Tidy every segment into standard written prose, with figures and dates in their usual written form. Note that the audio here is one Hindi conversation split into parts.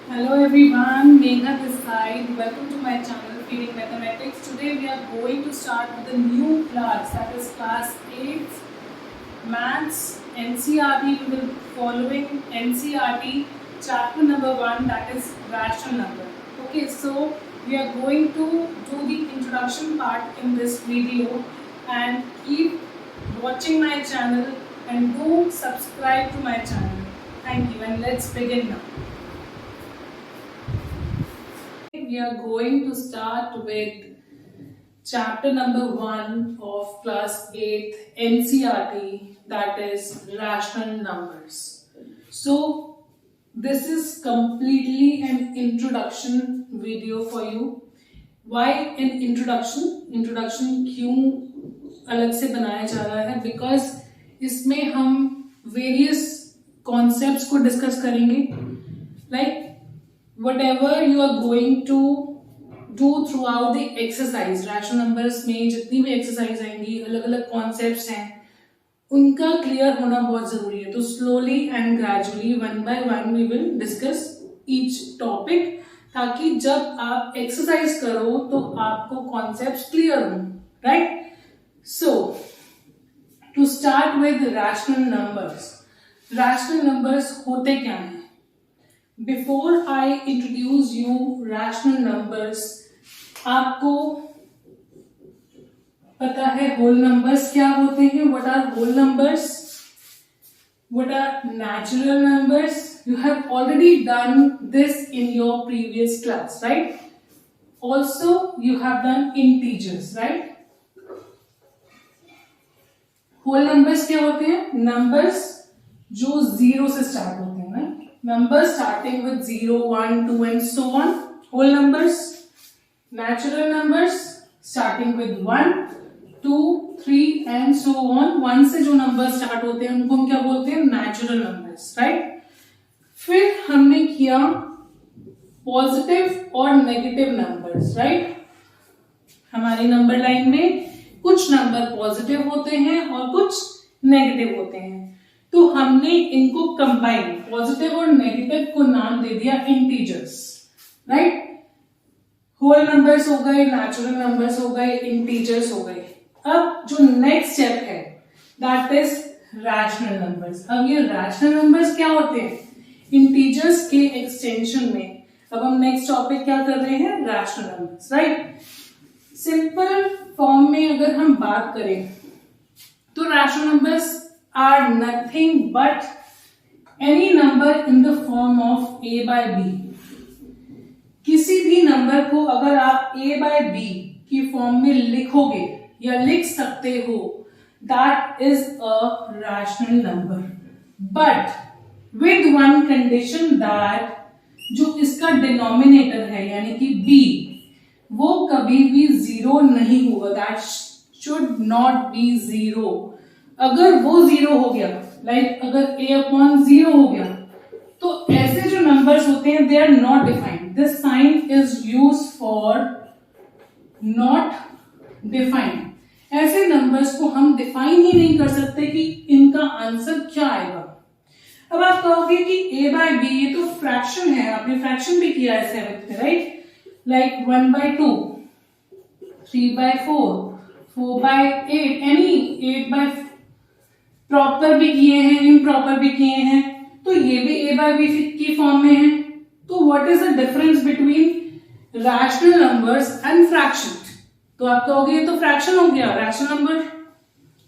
Hello everyone, Megha this side. Welcome to my channel Feeding Mathematics. Today we are going to start with a new class, that is class 8 Maths NCERT. We will be following NCERT chapter number 1, that is rational number. Okay, so we are going to do the introduction part in this video, and keep watching my channel and do subscribe to my channel. Thank you, and let's begin now. We are going to start with chapter number 1 of class 8 NCERT, that is rational numbers. So this is completely an introduction video for you. Why an introduction? Introduction क्यों अलग से बनाया जा रहा है? Because इसमें हम various concepts को discuss करेंगे, like whatever you are going to do throughout the exercise. rational numbers में जितनी भी exercise आएंगी, अलग अलग concepts हैं, उनका clear होना बहुत जरूरी है. तो slowly and gradually one by one we will discuss each topic, ताकि जब आप exercise करो तो आपको concepts clear हो, right? So to start with rational numbers. rational numbers होते क्या हैं? Before I introduce you rational numbers, आपको पता है whole numbers क्या होते हैं? What are whole numbers? What are natural numbers? You have already done this in your previous class, right? Also, you have done integers, right? Whole numbers क्या होते हैं? Numbers जो zero से start होते हैं, right? Numbers starting with 0, 1, 2 and so on. Whole numbers. Natural numbers starting with 1, 2, 3 and so on. 1 से जो numbers start होते हैं उनको हम क्या बोलते हैं? Natural numbers, right? फिर हमने किया positive और negative numbers, right? हमारी number line में कुछ number positive होते हैं और कुछ negative होते हैं. तो हमने इनको कंबाइन, पॉजिटिव और नेगेटिव को नाम दे दिया इंटीजर्स, राइट? होल नंबर्स हो गए, नेचुरल नंबर्स हो गए, इंटीजर्स हो गए. अब जो नेक्स्ट स्टेप है दैट इज रैशनल नंबर्स. अब ये रैशनल नंबर्स क्या होते हैं? इंटीजर्स के एक्सटेंशन में. अब हम नेक्स्ट टॉपिक क्या कर रहे हैं? Rational numbers, right? Simple form में अगर हम बात करें तो rational numbers are nothing but any number in the form of a by b. किसी भी नंबर को अगर आप a by b की फॉर्म में लिखोगे या लिख सकते हो, that is a rational number, but with one condition that जो इसका डिनोमिनेटर है यानी कि b, वो कभी भी जीरो नहीं होगा. that should not be zero. अगर वो जीरो हो गया, लाइक अगर a अपॉन जीरो हो गया, तो ऐसे जो नंबर्स होते हैं they are not defined. This sign is use for not defined. ऐसे नंबर्स को हम डिफाइन ही नहीं कर सकते कि इनका आंसर क्या आएगा. अब आप कहोगे कि a बाय b ये तो फ्रैक्शन है, आपने फ्रैक्शन भी किया है 7th में, राइट? लाइक 1/2, 3/4, 4/8, एनी 8/4 प्रॉपर भी किए हैं, इम्प्रॉपर भी किए हैं, तो ये भी a by b की फॉर्म में है. तो what is the difference between rational numbers and fraction? तो आप कहोगे ये तो फ्रैक्शन हो गया, rational number.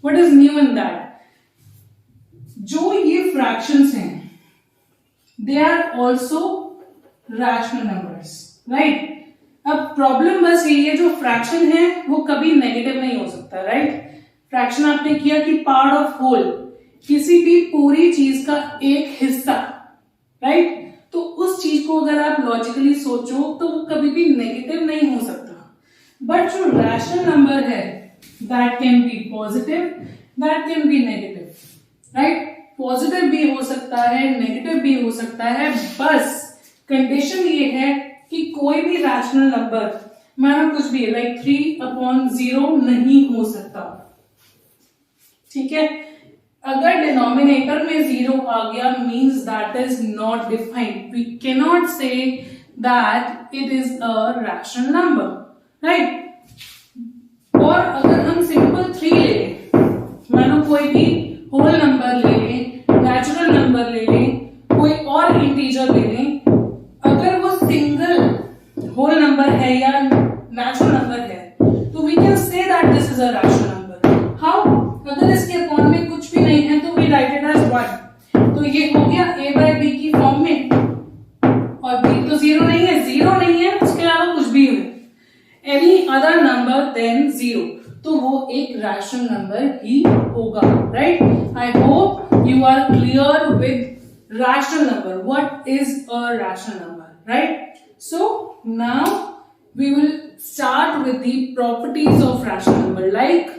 What is new in that? जो ये फ्रैक्शंस हैं they are also rational numbers, right? अब प्रॉब्लम बस यही है, जो फ्रैक्शन है वो कभी नेगेटिव नहीं हो सकता, राइट? फ्रैक्शन आपने किया कि पार्ट ऑफ होल, किसी भी पूरी चीज का एक हिस्सा, राइट? तो उस चीज को अगर आप लॉजिकली सोचो तो वो कभी भी नेगेटिव नहीं हो सकता. बट जो रैशनल नंबर है that can be positive, that can be negative, right? Positive भी हो सकता है, नेगेटिव भी हो सकता है. बस कंडीशन ये है कि कोई भी रैशनल नंबर मानो कुछ भी लाइक 3/0 नहीं हो सकता. ठीक है? अगर डिनोमिनेटर में 0 आ गया means that is not defined, we can not say that it is a rational number, right. और अगर हम सिंपल 3 ले लें, मानो कोई भी होल नंबर ले लें, नेचुरल नंबर ले लें, कोई और इंटीजर ले लें, अगर वो सिंगल होल नंबर है या नेचुरल नंबर है तो we can say that this is a rational number. How? अगर इसके अपॉन में कुछ भी नहीं है तो वी राइट इट एज 1, तो ये हो गया a by b की फॉर्म में, और b तो 0 नहीं है, 0 नहीं है, उसके अलावा कुछ भी हो, एनी अदर नंबर देन 0, तो वो एक रैशनल नंबर ही होगा, right. I hope you are clear with rational number, what is a rational number, right. So now we will start with the properties of rational number, like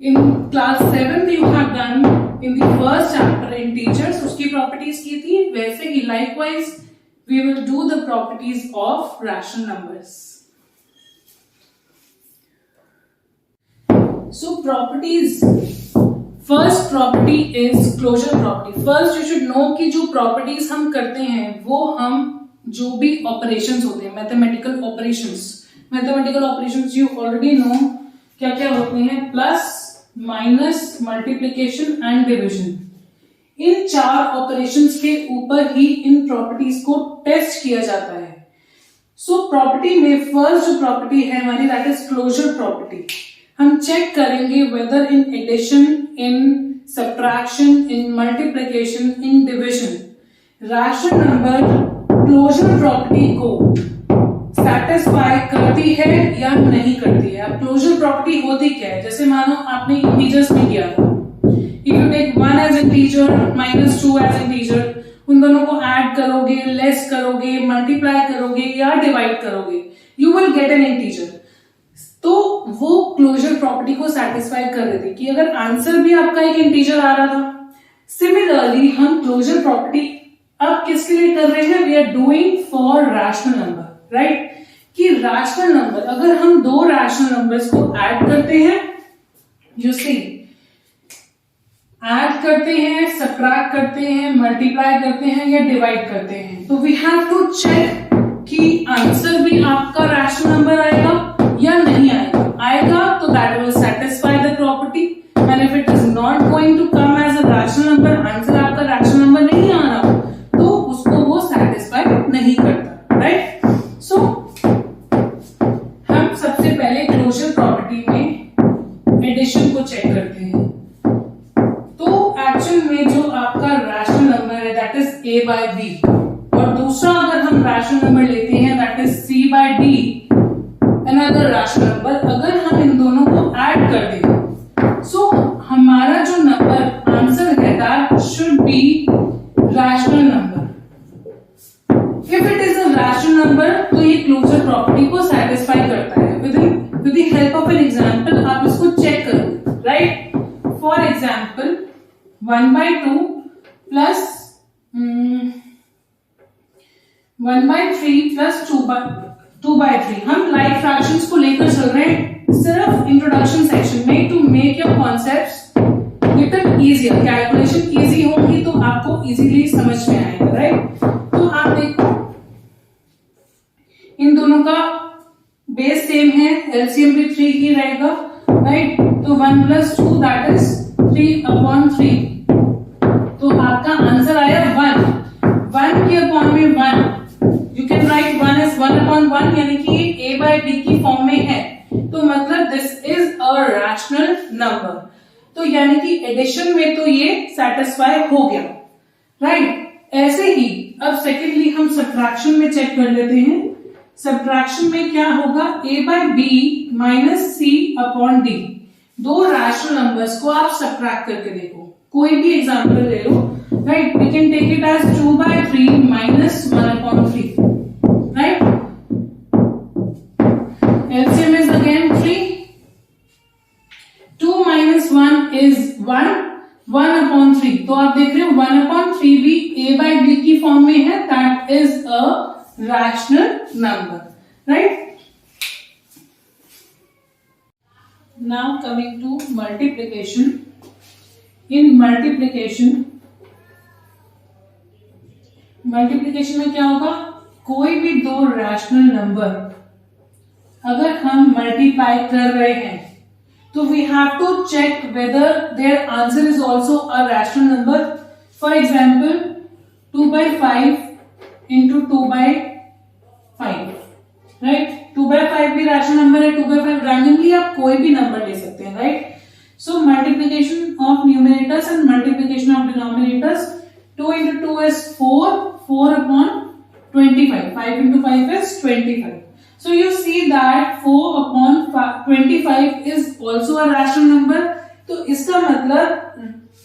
in class 7th you have done in the first chapter integers, उसकी properties की थी, वैसे ही likewise we will do the properties of rational numbers. So properties, first property is closure property. First you should know कि जो properties हम करते हैं वो हम जो भी operations होते हैं, mathematical operations you already know क्या क्या होते हैं, plus, minus, multiplication and division. In 4 operations के ऊपर ही इन प्रॉपर्टीज को टेस्ट किया जाता है। सो प्रॉपर्टी में फर्स्ट जो प्रॉपर्टी है हमारी, दैट इज क्लोजर प्रॉपर्टी। हम चेक करेंगे whether in addition, in subtraction, in multiplication, in division rational number closure property को सैटिस्फाई करती है या नहीं करती है। अब क्लोजर प्रॉपर्टी होती क्या है, जैसे मानो आपने इंटीजर्स में किया था, if you take 1 as integer, -2 as integer, उन दोनों को ऐड करोगे, लेस करोगे, मल्टीप्लाई करोगे या डिवाइड करोगे, you will get an integer. तो वो क्लोजर प्रॉपर्टी को सैटिस्फाई कर रही थी कि अगर आंसर भी आपका एक इंटीजर आ रहा था। सिमिलरली हम क्लोजर प्रॉपर्टी अब किसके लिए कर रहे हैं, we are doing for rational number, right. कि रैशनल नंबर, अगर हम 2 रैशनल नंबर्स को ऐड करते हैं, यू सी, ऐड करते हैं, सब्ट्रैक्ट करते हैं, मल्टीप्लाई करते हैं या डिवाइड करते हैं, तो वी हैव टू चेक कि आंसर भी आपका रैशनल नंबर आएगा या नहीं आएगा तो that will satisfy the property, and if it is not going to come as a rational number, answer आपका रैशनल नंबर नहीं आ रहा, तो उसको वो सैटिस्फाई नहीं करता, राइट। सो हम सबसे पहले क्लोजर प्रॉपर्टी में एडिशन को चेक करते हैं। तो एक्चुअल में जो आपका रैशनल नंबर है that is a by b, और दूसरा अगर हम रैशनल नंबर लेते हैं that is c by d, another rational number, अगर हम इन दोनों को ऐड कर दें, सो हमारा जो नंबर आंसर है that should B rational number. If it is a rational number तो ये क्लोजर प्रॉपर्टी को सैटिस्फाई करता है। With the help of an example आप इसको चेक करोगे, right. For example 1/2 plus 1/3 plus 2/3, हम लाइक फ्रैक्शंस को लेकर चल रहे हैं सिर्फ इंट्रोडक्शन सेक्शन में, to make your concepts little easier, calculation easy होगी तो आपको इजीली समझ में आएगा, राइट। तो आप देखो इन दोनों का बेस सेम है, एलसीएम भी 3 ही रहेगा, राइट। तो 1 + 2 दैट इज 3/3, तो आपका आंसर आया 1 के अपॉन में 1, यू कैन राइट 1 as 1/1, यानी कि ये a by b की फॉर्म में है, तो मतलब this is a rational number. तो यानी कि एडिशन में तो ये सेटिस्फाई हो गया, राइट। ऐसे ही अब सेकेंडली हम सब्ट्रैक्शन में चेक कर लेते हैं। सब्ट्रैक्शन में क्या होगा, a by b - c/d, 2 rational numbers को आप सब्ट्रैक्ट करके देखो, कोई भी एग्जांपल ले लो, right. We can take it as 2/3 - 1/3, right. LCM is again 3, 2 - 1 is 1/3, तो आप देख रहे हो 1/3 भी a by b की फॉर्म में है, that is a rational number, right. Now coming to multiplication. In multiplication में क्या होगा, कोई भी दो रैशनल नंबर अगर हम मल्टीप्लाई कर रहे हैं तो we have to check whether their answer is also a rational number. For example 2/5 into 2/5, right. 2/5 भी रैशनल नंबर है. 2/5 रैंडमली आप कोई भी नंबर ले सकते हैं, right. So multiplication of numerators and multiplication of denominators. 2 into 2 is 4. 4 upon 25. 5 into 5 is 25. So you see that 4 upon 25 is also a rational number. तो इसका मतलब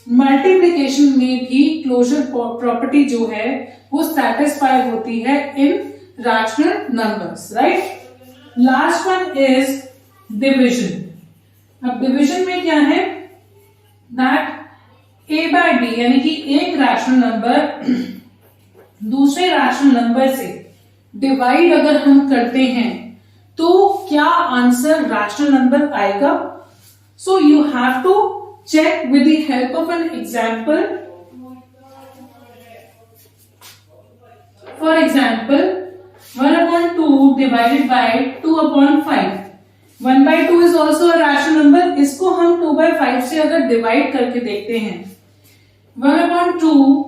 मल्टीप्लिकेशन में भी क्लोजर प्रॉपर्टी जो है वो सेटिस्फाई होती है in rational numbers, right. Last one is division. अब डिविजन में क्या है, दैट a by b यानी कि एक रैशनल नंबर दूसरे रैशनल नंबर से डिवाइड अगर हम करते हैं तो क्या आंसर रैशनल नंबर आएगा. So you have to check with the help of an example. For example 1/2 divided by 2/5. 1/2 is also a rational number. इसको हम 2/5 से अगर डिवाइड करके देखते हैं, 1/2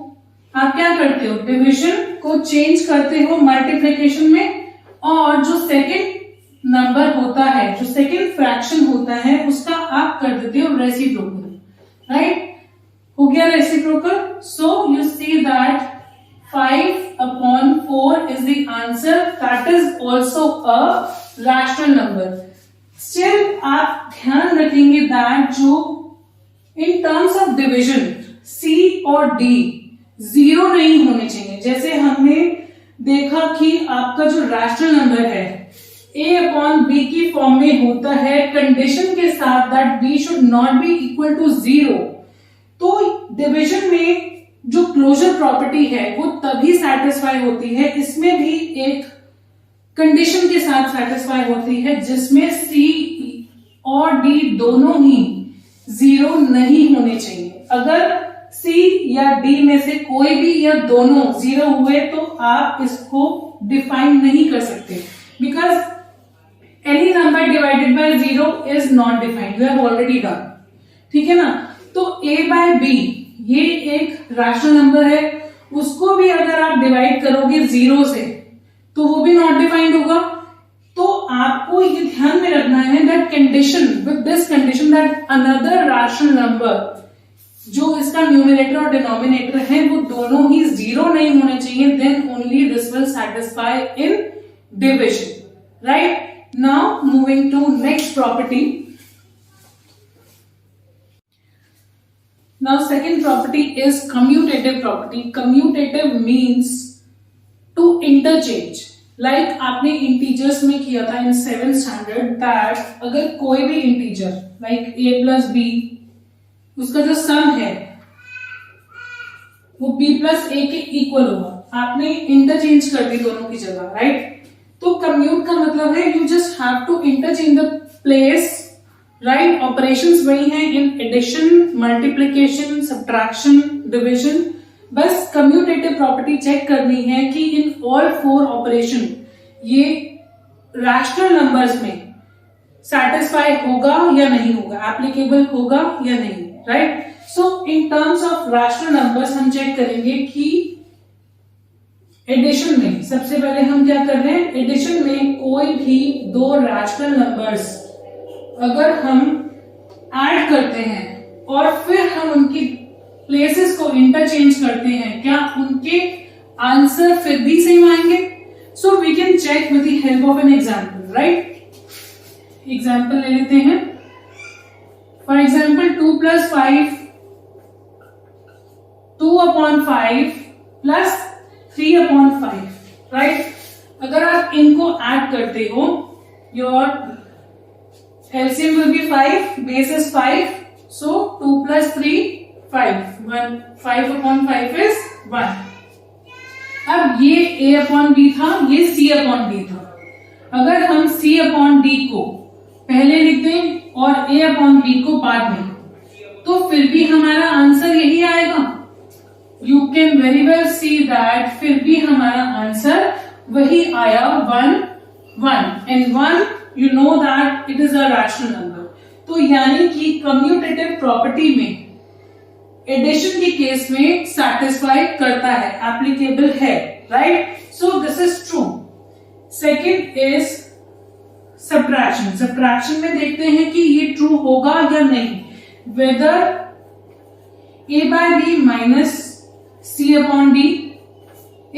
आप क्या करते हो, डिवीजन को चेंज करते हो मल्टीप्लिकेशन में, और जो सेकंड नंबर होता है, जो सेकंड फ्रैक्शन होता है, उसका आप कर देते हो रेसिप्रोकल, राइट. हो गया reciprocal. So you see that 5/4 is the answer. That is also a rational number. Still आप ध्यान रखेंगे दैट जो in terms of division C और D 0 नहीं होने चाहिए. जैसे हमने देखा कि आपका जो रैशनल नंबर है a/b की फॉर्म में होता है कंडीशन के साथ that b should not be equal to 0. तो डिवीजन में जो क्लोजर प्रॉपर्टी है वो तभी सेटिस्फाई होती है, इसमें भी एक कंडीशन के साथ सेटिस्फाई होती है जिसमें c और d दोनों ही 0 नहीं होने चाहिए. अगर C या D में से कोई भी या दोनों 0 हुए तो आप इसको डिफाइन नहीं कर सकते, because any number divided by 0 is not defined. We have already done. ठीक है ना. तो A by B ये एक रैशनल नंबर है, उसको भी अगर आप डिवाइड करोगे 0 से तो वो भी नॉट डिफाइंड होगा. तो आपको ये ध्यान में रखना है that condition, with this condition that another rational number जो इसका न्यूमरेटर और डिनोमिनेटर है वो दोनों ही 0 नहीं होने चाहिए, then only this will satisfy in division, right. Now moving to next property. Now second property is commutative property. Commutative means to interchange. Like आपने इंटीजर्स में किया था इन 7th स्टैंडर्ड दैट अगर कोई भी इंटीजर लाइक a+b उसका जो सम है वो b+a के इक्वल होगा. आपने इंटरचेंज कर दी दोनों की जगह, राइट. तो कम्यूट का मतलब है you just have to interchange the place, right. Operations वही हैं in addition, multiplication, subtraction, division. बस कम्यूटेटिव प्रॉपर्टी चेक करनी है कि इन ऑल 4 ऑपरेशन ये रैशनल नंबर्स में सेटिस्फाई होगा या नहीं होगा, एप्लीकेबल होगा या नहीं, right. So in terms of rational numbers हम चेक करेंगे कि एडिशन में सबसे पहले हम क्या कर रहे हैं, एडिशन में कोई भी दो रैशनल नंबर्स अगर हम ऐड करते हैं और फिर हम उनकी प्लेसेस को इंटरचेंज करते हैं, क्या उनके आंसर फिर भी सेम आएंगे. So we can check with the help of an example, right. Example ले लेते हैं. For example 2 + 5 2/5 plus 3/5, right. अगर आप इनको ऐड करते हो, your LCM will be 5, base is 5, so 2 + 3 5, 5/5 is 1. अब ये a/b था, ये c/d था. अगर हम c/d को पहले लिख दें और a/b को बाद में, तो फिर भी हमारा आंसर यही आएगा। You can very well see that फिर भी हमारा आंसर वही आया 1 1 and 1 you know that it is a rational number. तो यानी कि कम्यूटेटिव प्रॉपर्टी में एडिशन के केस में सैटिस्फाई करता है, एप्लीकेबल है, right. So this is true. Second is subtraction. Subtraction में देखते हैं कि ये ट्रू होगा या नहीं। Whether a by b minus c upon d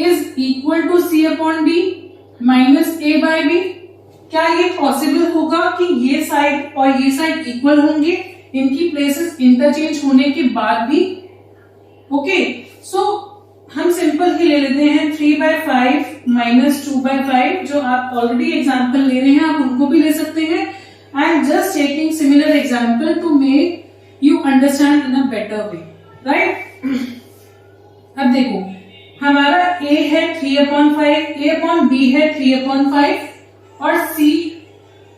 is equal to c upon d minus a by b, क्या ये पॉसिबल होगा कि ये साइड और ये साइड इक्वल होंगे, इनकी प्लेसेस इंटरचेंज होने के बाद भी? ओके, सो हम सिंपल ही ले लेते हैं 3/5 माइनस 2/5, जो आप ऑलरेडी एग्जाम्पल ले रहे हैं आप उनको भी ले सकते हैं। I am just taking similar example to make you understand in a better way, right. अब देखो हमारा a है 3/5, a/b है 3/5 और c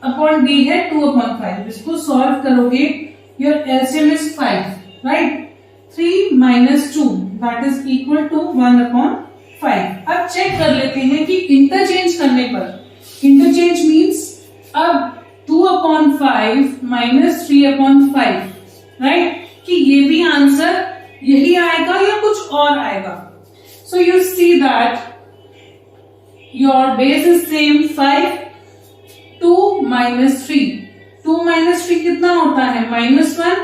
अपॉन d है 2/5। इसको सॉल्व करोगे your LCM is 5, right. 3 minus 2 that is equal to 1/5। अब चेक कर लेते हैं कि इंटरचेंज करने पर, इंटरचेंज मीन्स अब 2/5 minus 3/5, राइट, कि ये भी आंसर यही आएगा या कुछ और आएगा। So you see that your base is same 5, 2 minus 3, 2 minus 3 कितना होता है -1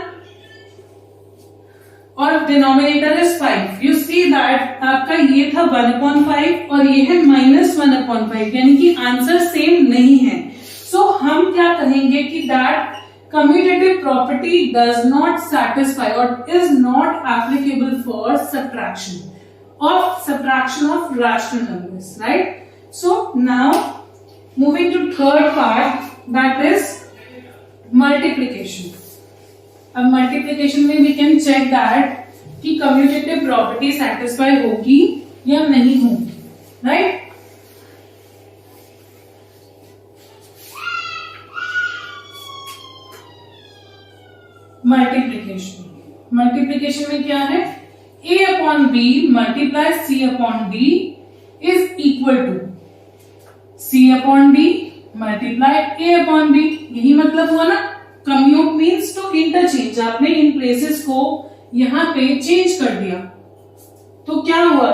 और denominator is 5। You see that आपका ये था 1/5 और ये है -1/5, यानी कि आंसर सेम नहीं है। सो हम क्या कहेंगे कि that commutative property does not satisfy or is not applicable for subtraction of rational numbers, right? So now moving to third part, that is multiplication. अब मल्टीप्लीकेशन में वी कैन चेक दैट कि कम्यूटेटिव प्रॉपर्टी सेटिस्फाई होगी या नहीं होगी, राइट। मल्टीप्लीकेशन में क्या है, a upon b multiply c upon d is equal to c upon d multiply a upon b। यही मतलब हुआ ना, कम्यूट मीन्स टू इंटरचेंज। आपने इन प्लेसेस को यहां पे चेंज कर दिया तो क्या हुआ,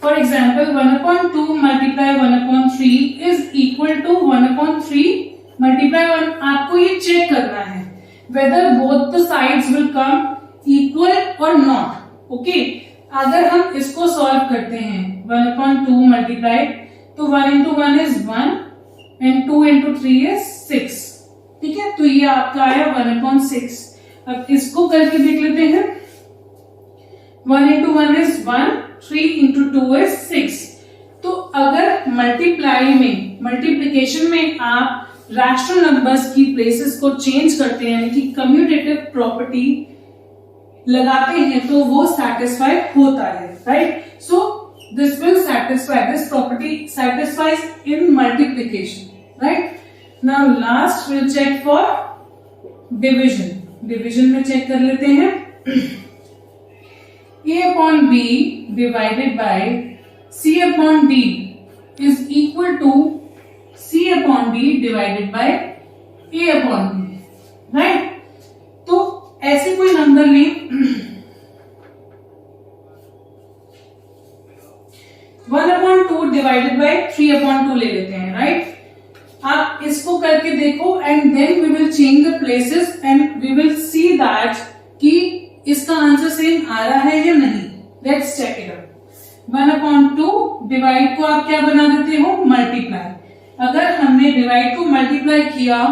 for example 1/2 multiply 1/3 is equal to 1/3 multiply 1। आपको ये चेक करना है whether both the sides will come equal और नॉट। ओके, अगर हम इसको सॉल्व करते हैं 1/2 मल्टीप्लाई, तो 1 into 1 is 1 and 2 into 3 is 6, ठीक है। तो ये आपका आया 1/6। अब इसको करके देख लेते हैं, 1 into 1 is 1, 3 into 2 is 6। तो अगर मल्टीप्लीकेशन में आप रैशनल नंबर्स की प्लेसेस को चेंज करते हैं, यानी कि कम्यूटेटिव प्रॉपर्टी लगाते हैं, तो वो सैटिस्फाई होता है, right. So this will satisfy, this property satisfies in multiplication, right. Now last will check for division. Division में चेक कर लेते हैं, a upon b divided by c upon d is equal to c upon d divided by a upon b, right. तो ऐसे कोई नंबर लें 1/2 डिवाइडेड बाय 3/2 ले लेते हैं, राइट। आप इसको करके देखो and then we will change the places and we will see that कि इसका आंसर सेम आ रहा है या नहीं। Let's check it out. 1/2 divide को आप क्या बना देते हो, मल्टीप्लाई। अगर हमने डिवाइड को मल्टीप्लाई किया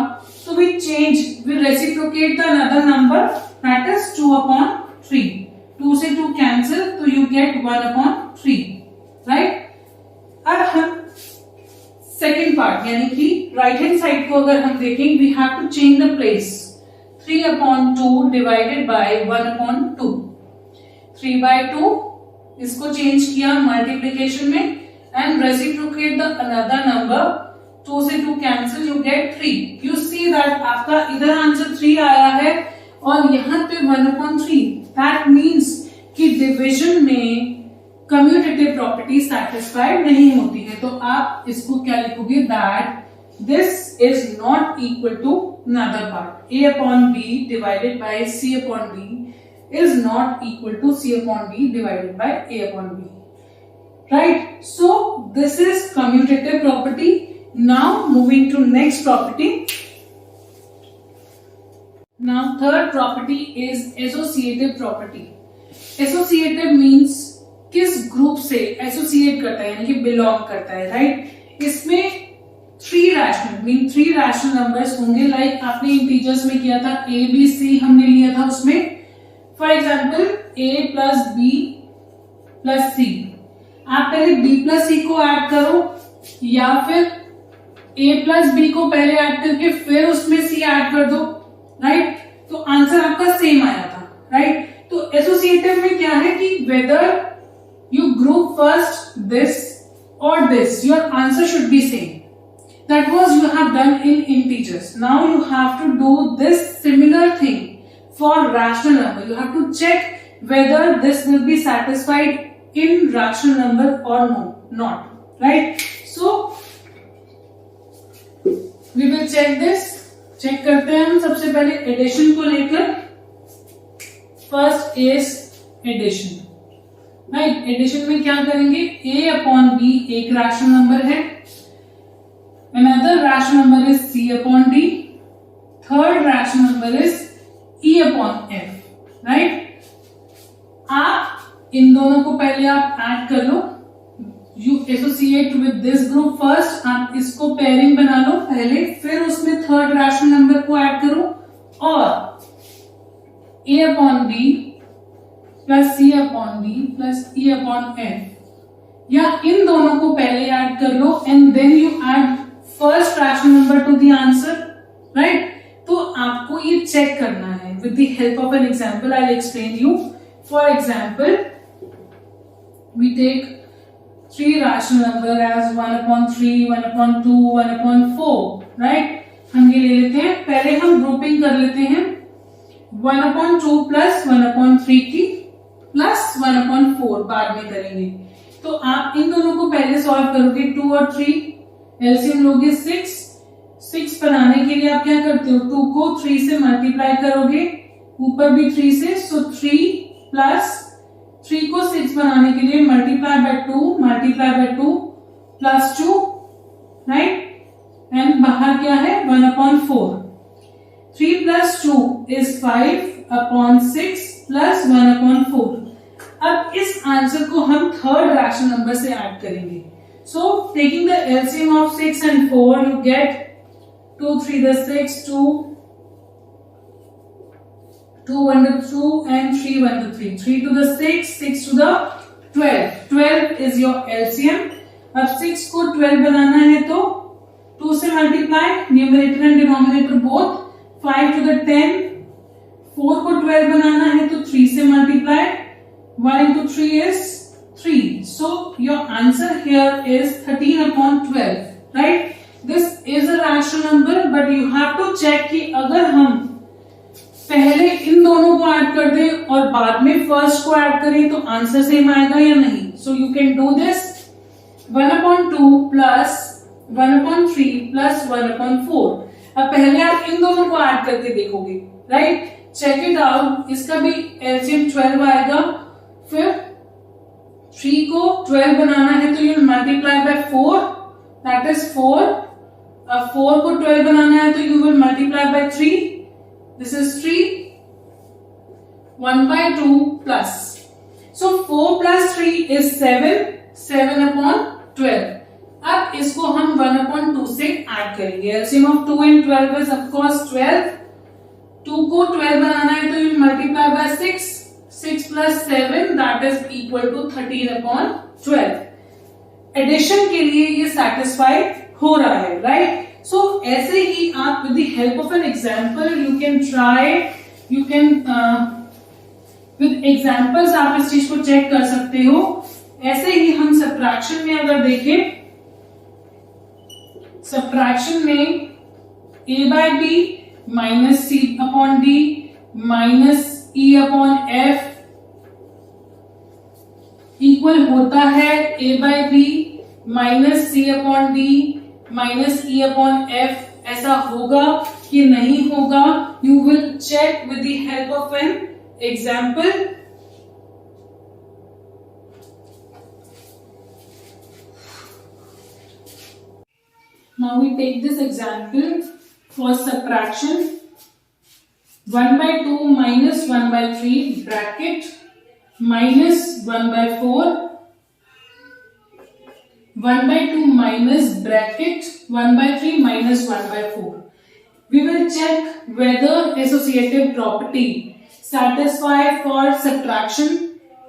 तो we change, we reciprocate the another number that is 2/3। 2 से 2 कैंसिल, तो यू गेट 1/3, राइट। अब हम सेकेंड पार्ट यानी कि राइट हैंड साइड को अगर हम देखें, we have to change the place. 3/2 divided by 1/2, 3/2 इसको चेंज किया मल्टीप्लीकेशन में and reciprocate the another number, 2 से 2 cancel, you get 3। You see that आपका इधर आंसर 3 आया है और यहाँ पे 1/3, दैट मीन्स कि डिविजन में कम्यूटेटिव प्रॉपर्टी सेटिस्फाइड नहीं होती है। तो आप इसको क्या लिखोगे, that this is not equal to another part, a upon b divided by c upon d is not equal to c upon d divided by a upon b, right? So this is commutative property. Now moving to next property. Now third property is associative property. Associative means किस ग्रुप से एसोसिएट करता है, यानी कि बिलोंग करता है, राइट? इसमें 3 रैशनल नंबर्स होंगे, लाइक आपने इंटीजर्स में किया था a b c हमने लिया था, उसमें for example a plus b plus c, आप पहले b प्लस c को ऐड करो या फिर a प्लस b को पहले ऐड करके फिर उसमें c ऐड कर दो, राइट? तो आंसर आपका सेम आया था, राइट? तो एसोसिएटिव में क्या है कि weather you group first this or this, your answer should be same. That was you have done in integers. Now you have to do this similar thing for rational number. You have to check whether this will be satisfied in rational number or not, right? So we will check this. check करते हैं हम सबसे पहले एडिशन को लेकर. First is addition, right? Addition में क्या करेंगे, a अपॉन b एक रैशनल नंबर है, another rational number is c upon d, third rational number is e upon f, right? आप इन दोनों को पहले आप ऐड कर लो, you associate with this group first, आप इसको पेयरिंग बना लो पहले, फिर उसमें थर्ड रैशनल नंबर को ऐड करो और a upon b plus c upon d plus e upon f, या इन दोनों को पहले ऐड कर लो and then you add first rational number to the answer, right? तो आपको ये चेक करना है with the help of an example. I will explain you. For example we take 3 rational number as 1/3, 1/2, 1/4, right? हम ये ले लेते हैं, पहले हम ग्रुपिंग कर लेते हैं 1/2 प्लस 1/3 की प्लस 1/4 बाद में करेंगे. तो आप इन दोनों को पहले सॉल्व करोगे, 2 और 3 एलसीएम लोगे 6 बनाने के लिए आप क्या करते हो, 2 को 3 से मल्टीप्लाई करोगे, ऊपर भी 3 से, सो 3 प्लस 3 को 6 बनाने के लिए multiply by 2 plus 2, right? And बाहर क्या है, 1/4. 3 प्लस 2 इज 5/6 प्लस 1/4. अब इस आंसर को हम थर्ड रैशनल नंबर से ऐड करेंगे. So taking the LCM of 6 and 4 you get 2 3 the 6, 2 1 to 2 and 3 1 to 3, 3 to the 6, 6 to the 12. 12 is your LCM. अब 6 को 12 बनाना है तो 2 से multiply, numerator and denominator both, 5 to the 10. 4 को 12 बनाना है तो 3 से multiply, 1 into 3 is 3. So your answer here is 13/12, right? This is a rational number, but you have to check कि अगर हम पहले इन दोनों को ऐड कर दें और बाद में फर्स्ट को ऐड करें तो आंसर सेम आएगा या नहीं. So you can do this 1/2 plus 1/3 plus 1/4. अब पहले आप इन दोनों को ऐड करके देखोगे, राइट? Check it out. इसका भी एलसीएम 12 आएगा, फिर 3 को 12 बनाना है तो you multiply by 4, that is 4. अब 4 को 12 बनाना है तो you will multiply by 3, this is 3. 1/2 plus, so 4 plus 3 is 7/12. अब इसको हम 1/2 से ऐड करेंगे. LCM of 2 and 12 is of course 12. 2 को 12 बनाना है तो you multiply by 6, 6 plus 7 that is equal to 13/12. Addition के लिए ये सेटिस्फाइड हो रहा है, राइट? सो ऐसे ही आप with the help of an example you can try, you can with examples आप इस चीज को चेक कर सकते हो. ऐसे ही हम सब्ट्रैक्शन में अगर देखें, सब्ट्रैक्शन में a by b minus c upon d minus e upon f equal होता है a by b minus c upon d minus e upon f. ऐसा होगा कि नहीं होगा? You will check with the help of an example. Now we take this example for subtraction. 1 by 2 minus 1 by 3 bracket minus 1 by 4, 1 by 2 minus bracket 1 by 3 minus 1 by 4. We will check whether associative property satisfy for subtraction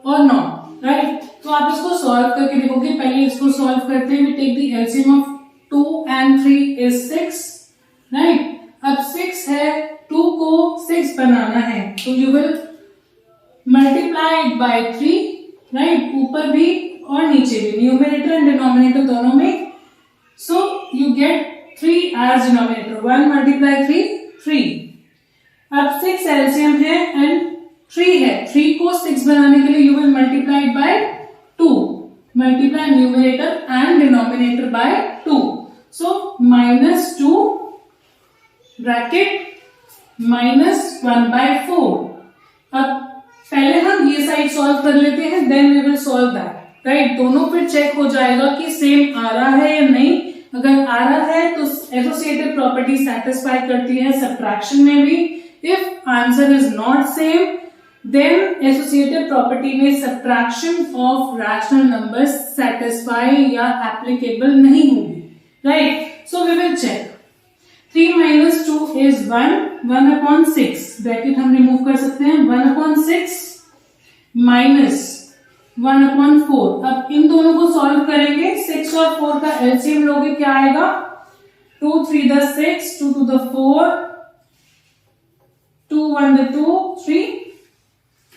or not, right? तो आप इसको सॉल्व करके देखोगे। पहले इसको सॉल्व करते हैं। We take the LCM of 2 and 3 is 6, right? अब 6 है, 2 को 6 बनाना है तो you will multiply it by 3, right? ऊपर भी और नीचे भी, न्यूमरेटर एंड डिनोमिनेटर दोनों में। So you get 3 as denominator. 1 multiply 3, 3. अब 6 LCM है एंड 3 है। 3 को 6 बनाने के लिए you will multiply it by 2. Multiply numerator and denominator by 2. So minus 2 bracket minus 1 by 4. अब पहले हम ये साइड सॉल्व कर लेते हैं, then we will solve that, right? दोनों फिर चेक हो जाएगा कि सेम आ रहा है या नहीं। अगर आ रहा है तो एसोसिएटिव प्रॉपर्टी सेटिस्फाई करती है सब्ट्रैक्शन में भी। If answer is not same then associative property में subtraction of rational numbers satisfy या एप्लीकेबल नहीं होगी, right? So we will check. 3 minus 2 is 1, 1 upon 6, bracket हम रिमूव कर सकते हैं। 1 upon 6 minus 1 upon 4। अब इन दोनों को सॉल्व करेंगे। 6 और 4 का एलसीएम लोगे, क्या आएगा? 2 3 the 6, 2 to the 4, 2 1 the 2, 3।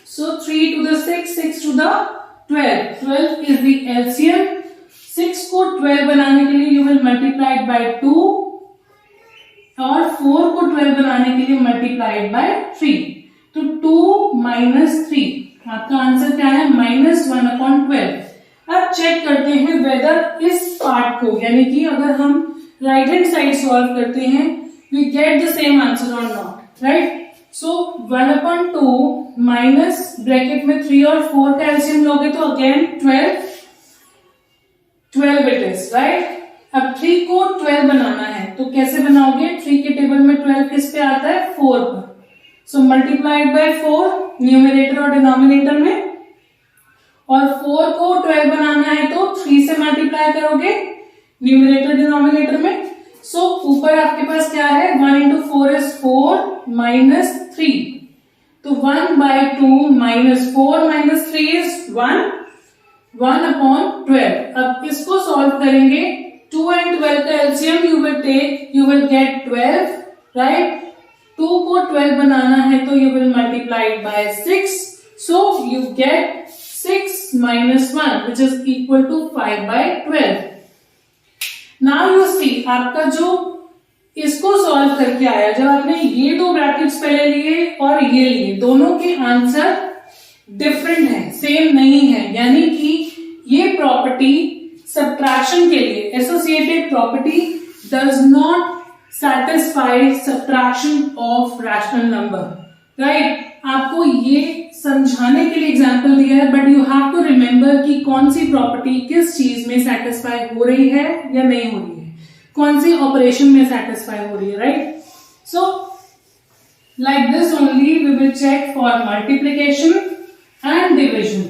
So 3 to the 6, 6 to the 12, 12 is the LCM। 6 को 12 बनाने के लिए you will multiply it by 2 और 4 को 12 बनाने के लिए multiply it by 3। तो 2 minus 3, आपका आंसर क्या है? Minus 1 upon 12। अब चेक करते हैं वेदर इस पार्ट को, यानी कि अगर हम राइट हैंड साइड सॉल्व करते हैं we get the same answer और not, right? So 1 upon 2 minus bracket में 3 और 4 का एलसीएम लोगे तो अगेन 12 इट इज, राइट? अब 3 को 12 बनाना है तो कैसे बनाओगे? 3 के टेबल में 12 किस पे आता है? 4 पर। सो मल्टीप्लाइड बाय 4 न्यूमरेटर और डिनोमिनेटर में, और 4 को 12 बनाना है तो 3 से मल्टीप्लाई करोगे न्यूमरेटर डिनोमिनेटर में। सो ऊपर आपके पास क्या है? 1 into 4 is 4 minus 3, तो 1 by 2 minus 4 minus 3 is 1, 1 upon 12। अब इसको सॉल्व करेंगे। 2 and 12 का LCM you will get 12, right? 2 को 12 बनाना है तो you will multiply it by 6, so you get 6 minus 1 which is equal to 5 by 12। Now you see आपका जो इसको सॉल्व करके आया, जब आपने ये दो ब्रैकेट्स पहले लिए और ये लिए, दोनों के आंसर डिफरेंट है, सेम नहीं है, यानी कि ये प्रॉपर्टी सब्ट्रैक्शन के लिए associated property does not satisfy subtraction of rational number, right? आपको ये समझाने के लिए एग्जांपल दिया है, but you have to remember कि कौन सी प्रॉपर्टी किस चीज में सेटिस्फाई हो रही है या नहीं हो रही है, कौन सी ऑपरेशन में सेटिस्फाई हो रही है, right? So like this only we will check for multiplication and division,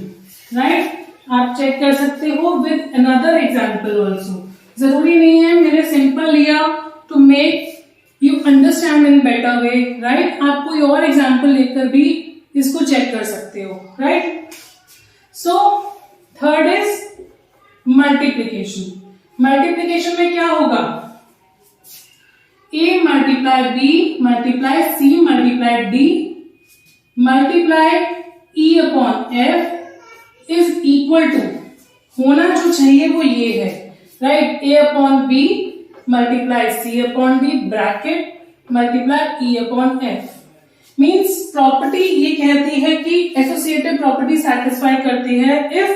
right? आप चेक कर सकते हो विद अनदर एग्जाम्पल ऑल्सो। जरूरी नहीं है मैंने सिंपल लिया to make you understand in better way, right? आप कोई और एग्जाम्पल लेकर भी इसको चेक कर सकते हो, right? So third is multiplication. Multiplication में क्या होगा? A multiply B multiply C multiply D multiply E upon F is equal to, होना जो चाहिए वो ये है, right? A upon B multiply C upon D bracket multiply E upon F। Means property ये कहती है कि एसोसिएटिव प्रॉपर्टी सेटिस्फाई करती है इफ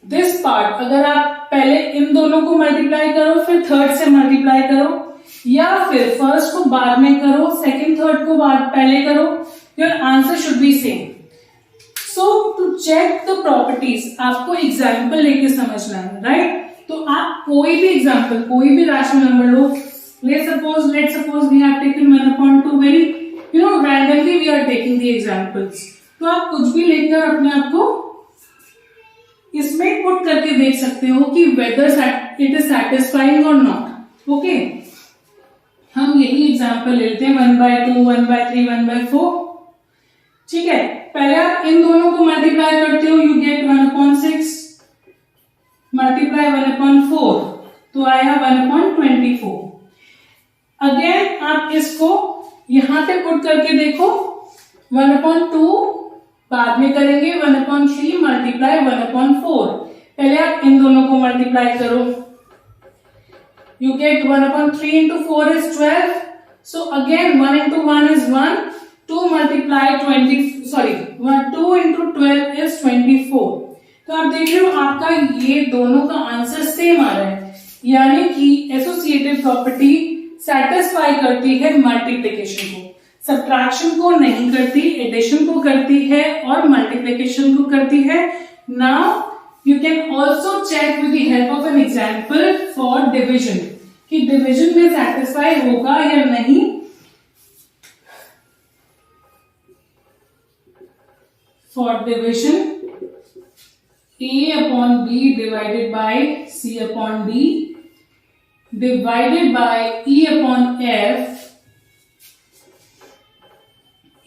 दिस पार्ट, अगर आप पहले इन दोनों को मल्टीप्लाई करो फिर थर्ड से मल्टीप्लाई करो, या फिर फर्स्ट को बाद में करो सेकंड थर्ड को बाद पहले करो, your answer should be same. So to check the properties आपको एग्जाम्पल लेके समझना है, राइट? तो आप कोई भी एग्जाम्पल, कोई भी राशनल नंबर लो, let suppose we have taken 1/2 very randomly we are taking the examples, तो आप कुछ भी लेकर अपने आप को इसमें पुट करके देख सकते हो कि whether it is satisfying or not. Okay, हम यही एग्जाम्पल लेते हैं 1/2, 1/3, 1/4. ठीक है, पहले आप इन दोनों को मल्टीप्लाई करते हो, यू गेट 1/6 मल्टीप्लाई 1/4, तो आया 1/24. अगेन आप इसको यहां पे पुट करके देखो, 1/2 बाद में करेंगे, 1/3 मल्टीप्लाई 1/4. पहले आप इन दोनों को मल्टीप्लाई करो, you get 1/3 into 4 is 12. So again 1 into 1 is 1. 2 multiply 2 into 12 is 24. तो आप देख रहे हो आपका ये दोनों का आंसर सेम आ रहा है, यानी कि एसोसिएटिव प्रॉपर्टी सेटिस्फाई करती है मल्टीप्लिकेशन को, सब्ट्रैक्शन को नहीं करती, एडिशन को करती है और मल्टीप्लिकेशन को करती है. Now you can also check with the help of an example for division कि डिविजन में सेटिस्फाई होगा या नहीं. For division, A upon B divided by C upon D divided by E upon F,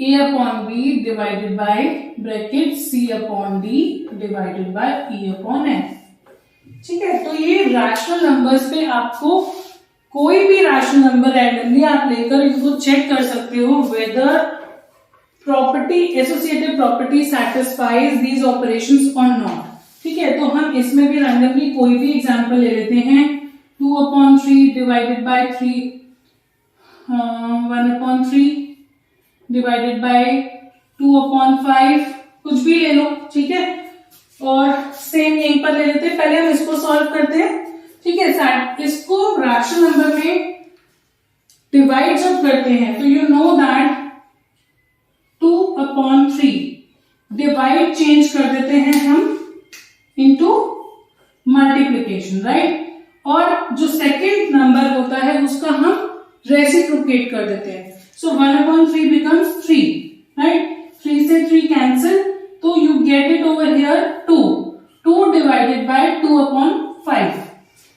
A upon B divided by bracket C upon D divided by E upon F. ठीक है, तो ये रैशनल नंबर्स पे आपको कोई भी रैशनल नंबर रैंडमली आप लेकर इनको चेक कर सकते हो whether property associative property satisfies these operations और नॉट. ठीक है, तो हम इसमें भी रैंडमली कोई भी एग्जांपल ले लेते हैं. 2/3 डिवाइडेड बाय 3, 1/3 डिवाइडेड बाय 2/5, कुछ भी ले लो. ठीक है, और सेम यहीं पर ले लेते हैं. पहले हम इसको सॉल्व करते हैं. ठीक है, इसको रैशनल नंबर में डिवाइड जब करते हैं तो you know that 2/3 divide change कर देते हैं हम इनटू मल्टीप्लिकेशन, राइट? और जो सेकंड नंबर होता है उसका हम रेसिप्रोकेट कर देते हैं. सो 1/3 becomes 3, राइट? 3 से 3 कैंसिल, तो you get it over here 2 divided by 2/5.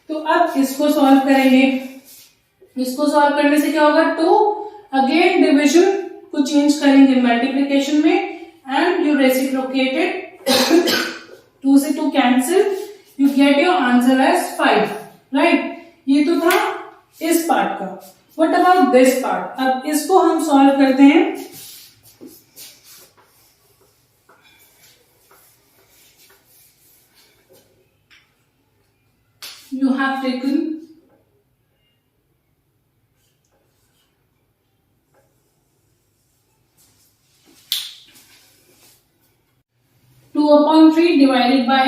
तो अब इसको सॉल्व करेंगे. इसको सॉल्व करने से क्या होगा, 2 अगेन डिविजन को चेंज करेंगे मल्टीप्लिकेशन में एंड यू रेसिप्रोकेटेड 2 से 2 cancel, you get your answer as 5, right? ये तो था इस पार्ट का. What about this part? अब इसको हम सॉल्व करते हैं. You have taken 2/3 divided by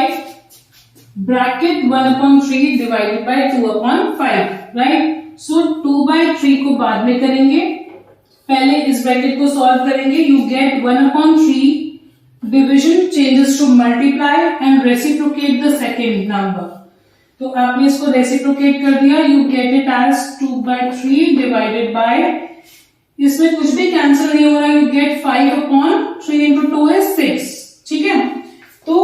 bracket 1/3 divided by 2/5, right? So 2/3 को बाद में करेंगे, पहले इस ब्रैकेट को सॉल्व करेंगे. You get 1/3 division changes to multiply and reciprocate the second number. तो आपने इसको रेसिप्रोकेट कर दिया, you get it as 2/3 divided by, इसमें कुछ भी कैंसिल नहीं हो रहा, यू गेट 5/3 into 2 is 6. ठीक है, तो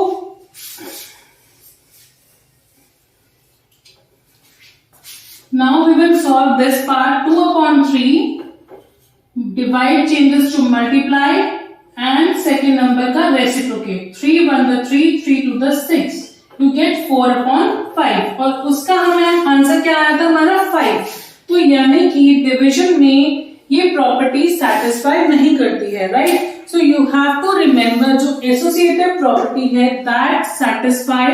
now we will solve this part. 2/3 divide changes to multiply and second number का reciprocate. 3 1 the 3, 3 2 the 6, you get 4/5. और उसका हमें आंसर क्या आया था हमारा 5. तो यानी कि डिविजन में ये प्रॉपर्टी सेटिस्फाई नहीं करती है, right? So you have to remember जो एसोसिएटिव प्रॉपर्टी है that satisfy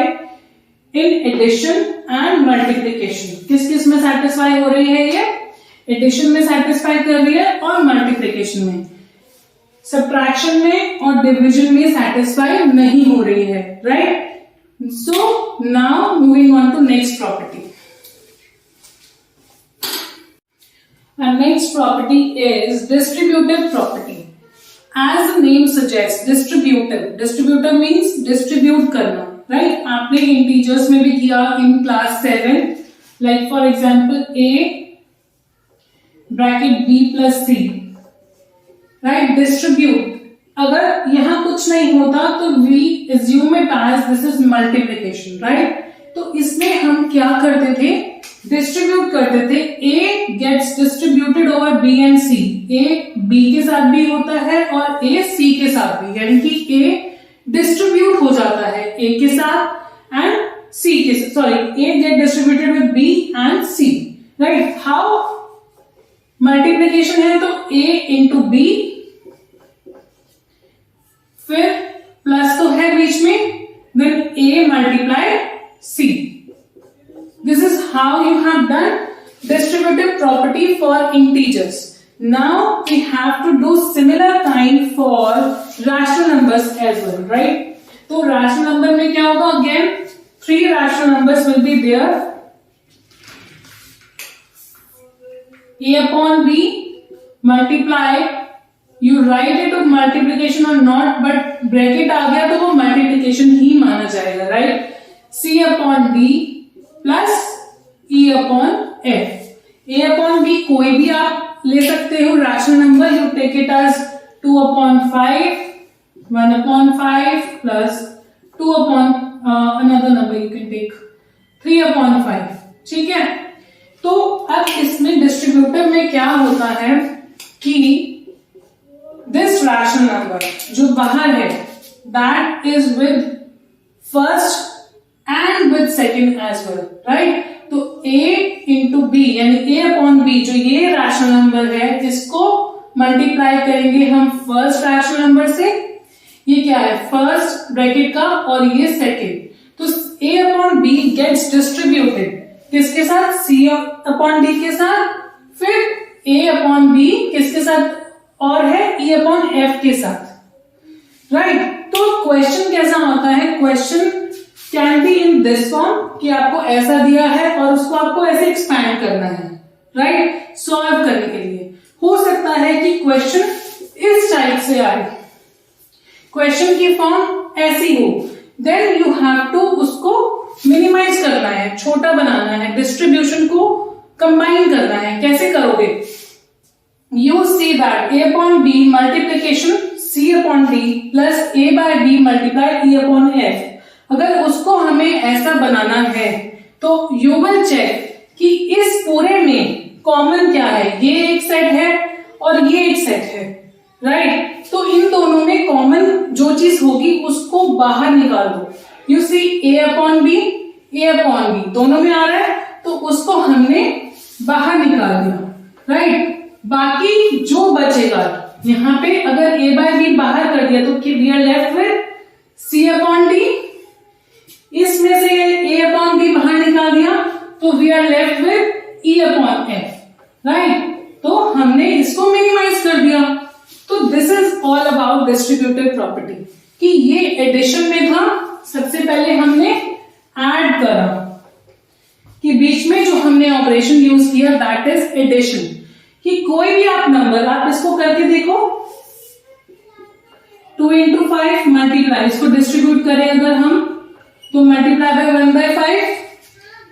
in addition and multiplication. किस किस में सेटिस्फाई हो रही है? ये एडिशन में सेटिस्फाई कर रही है और मल्टीप्लिकेशन में. सब्ट्रैक्शन में और डिविजन में सेटिस्फाई नहीं हो रही है, right. So now moving on to next property. And next property is distributive property. As the name suggests, distributive. Distributive means distribute करना, right? आपने integers में भी किया in class 7. Like for example, a bracket b plus c, right? Distribute. अगर यहाँ कुछ नहीं होता तो we assume it as this is multiplication, right? तो इसमें हम क्या करते थे? डिस्ट्रीब्यूट करते थे। A gets distributed over B and C। A B के साथ भी होता है और A C के साथ भी, यानी कि A डिस्ट्रीब्यूट हो जाता है A के साथ एंड C के साथ, sorry A get distributed with B and C, right. How multiplication है तो A इंटू B, फिर प्लस तो है बीच में, then A multiply C। This is how you have done distributive property for integers. Now we have to do similar kind for rational numbers as well, right? तो rational number में क्या होगा? Again, 3 rational numbers will be there. A upon B multiply. You write it of multiplication or not, but bracket आ गया तो वो multiplication ही माना जाएगा, right? C upon D plus E upon F। A upon B कोई भी आप ले सकते हो rational number, you take it as 2 upon 5, 1 upon 5 plus 2 upon another number you can take 3 upon 5, ठीक है। तो अब इसमें डिस्ट्रीब्यूटिव में क्या होता है कि दिस रैशनल नंबर जो बाहर है that is with first and with second as well, right. तो a इंटू बी यानी a अपॉन b, जो ये रैशनल नंबर है इसको मल्टीप्लाई करेंगे हम फर्स्ट रैशनल नंबर से। ये क्या है? फर्स्ट ब्रैकेट का और ये सेकेंड। तो a upon b gets distributed किसके साथ? c अपॉन d के साथ। फिर a अपॉन b किसके साथ और है? e अपॉन f के साथ, राइट। तो क्वेश्चन कैसा होता है? Question can be in this form कि आपको ऐसा दिया है और उसको आपको ऐसे एक्सपैंड करना है, राइट, सॉल्व करने के लिए। हो सकता है कि क्वेश्चन इस टाइप से आए, क्वेश्चन की फॉर्म ऐसी हो, देन यू हैव टू उसको मिनिमाइज करना है, छोटा बनाना है, डिस्ट्रीब्यूशन को कंबाइन करना है। कैसे करोगे? You see that a upon b multiplication c upon d plus a by b multiply e upon f। अगर उसको हमें ऐसा बनाना है तो यू विल चेक कि इस पूरे में कॉमन क्या है। ये एक सेट है और ये एक सेट है, राइट। तो इन दोनों में कॉमन जो चीज होगी उसको बाहर निकाल दो। You see a upon b दोनों में आ रहा है तो उसको हमने बाहर निकाल दिया, राइट। बाकी जो बचेगा यहाँ पे अगर a बाय b बाहर कर दिया तो we are left with c upon d। इसमें से a अपॉन b बाहर निकाल दिया तो we are left with e upon f, right. तो हमने इसको मिनिमाइज कर दिया। तो this is all about distributive property कि ये एडिशन में था। सबसे पहले हमने ऐड करा कि बीच में जो हमने ऑपरेशन यूज किया दैट इज एडिशन। कि कोई भी आप नंबर, आप इसको करके देखो, 2 इंटू 5 मल्टीप्लाई, इसको डिस्ट्रीब्यूट करें अगर हम तो multiply by 1 by 5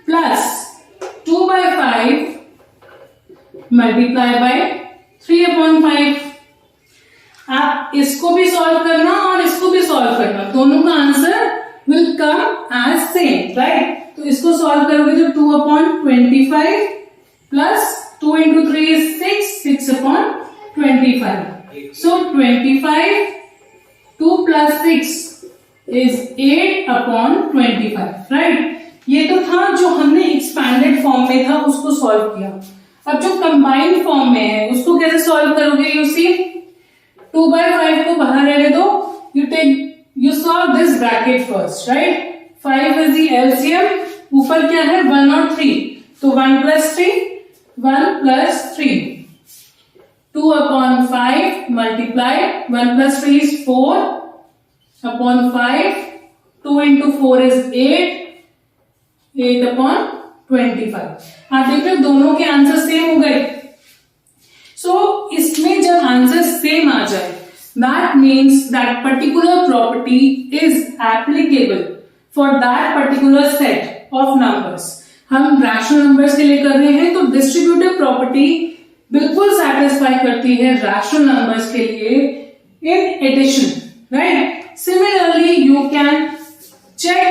plus 2 by 5 multiply by 3 upon 5। आप इसको भी सॉल्व करना और इसको भी सॉल्व करना, दोनों का answer will come as same, right. तो इसको सॉल्व करोगे तो 2 upon 25 plus 2 into 3 is 6 upon 25। So 25 2 plus 6 is 8 upon 25, right? ये तो था जो हमने एक्सपैंडेड फॉर्म में था उसको सॉल्व किया। अब जो कंबाइंड फॉर्म में है उसको कैसे सॉल्व करोगे? यू सी 2 बाय 5 को बाहर रहने दो, you solve this bracket first, right. 5 is the LCM, ऊपर क्या है 1 और 3, तो 1 plus 3 1 plus 3 2/5 multiply 1 plus 3 is 4/5. 2 into 4 is 8. 8/25. आप देख रहे हो दोनों के आंसर सेम हो गए. सो इसमें जब आंसर सेम आ जाए, that means that particular property is applicable for that particular set of numbers. हम रैशनल नंबर्स के लिए कर रहे हैं तो डिस्ट्रीब्यूटिव प्रॉपर्टी बिल्कुल सेटिस्फाई करती है रैशनल नंबर्स के लिए in addition, right. Similarly you can check